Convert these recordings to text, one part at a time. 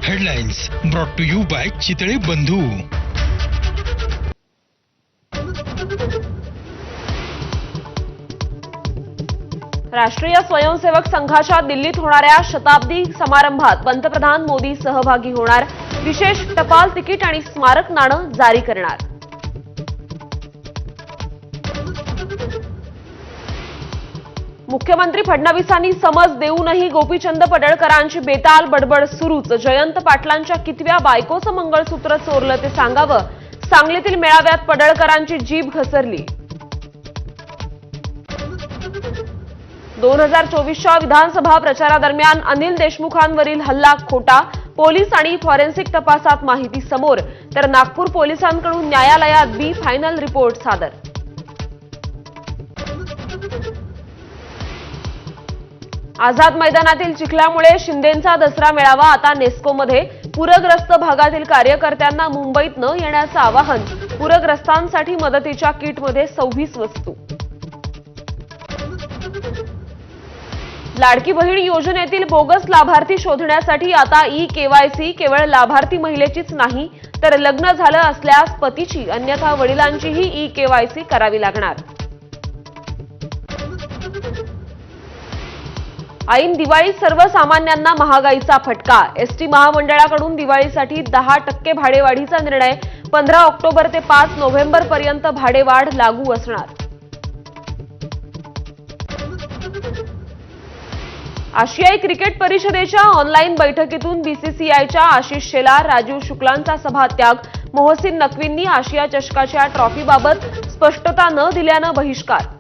Headlines brought to you by Chitale Bandhu. Rashtriya स्वयंसेवक संघाच्या दिल्लीत होणाऱ्या शताब्दी समारंभात पंतप्रधान मोदी सहभागी होणार। विशेष टपाल तिकीट आणि स्मारक नाणं जारी करणार। मुख्यमंत्री फडणवीसांनी समज देऊनही गोपीचंद पडळकरांची बेताल बडबड सुरूच। जयंत पाटलांच्या कितव्या बायकोचं मंगळसूत्र चोरलं ते सांगावं। सांगलीतील मेळाव्यात पडळकरांची जीभ घसरली। 2024च्या विधानसभा प्रचारादरम्यान अनिल देशमुखांवरील हल्ला खोटा। पोलीस आणि फॉरेन्सिक तपासात माहिती समोर, तर नागपूर पोलिसांकडून न्यायालयात बी फायनल रिपोर्ट सादर। आझाद मैदानातील चिखलामुळे शिंदेंचा दसरा मेळावा आता नेस्कोमध्ये। पूरग्रस्त भागातील कार्यकर्त्यांना मुंबईत न येण्याचं आवाहन। पूरग्रस्तांसाठी मदतीच्या किटमध्ये 26 वस्तू। लाडकी बहीण योजनेतील बोगस लाभार्थी शोधण्यासाठी आता ई-केवायसी केवळ लाभार्थी महिलेचीच नाही, तर लग्न झालं असल्यास पतीची अन्यथा वडिलांचीही ई-केवायसी करावी लागणार। ऐन दिवाळीत सर्वसामान्यांना महागाईचा फटका। एसटी महामंडळाकडून दिवाळीसाठी 10% भाडेवाढीचा निर्णय। 15 ऑक्टोबर ते 5 नोव्हेंबर पर्यंत भाडेवाढ लागू असणार। आशियाई क्रिकेट परिषदेच्या ऑनलाईन बैठकीतून बीसीसीआयच्या आशिष शेलार, राजीव शुक्लांचा सभात्याग। मोहसिन नक्वींनी आशिया चषकाच्या ट्रॉफीबाबत स्पष्टता न दिल्यानं बहिष्कार।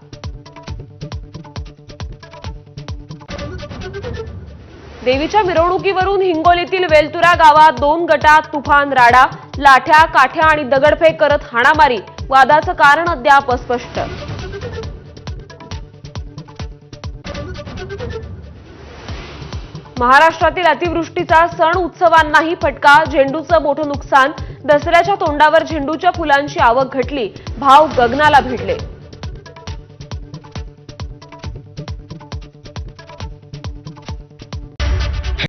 देवीच्या मिरवणुकीवरून हिंगोलीतील वेलतुरा गावात 2 गटात तुफान राडा। लाठ्या, काठ्या आणि दगडफेक करत हाणामारी। वादाचं कारण अद्याप अस्पष्ट। महाराष्ट्रातील अतिवृष्टीचा सण उत्सवांनाही फटका। झेंडूचं मोठं नुकसान। दसऱ्याच्या तोंडावर झेंडूच्या फुलांची आवक घटली। भाव गगनाला भिडले।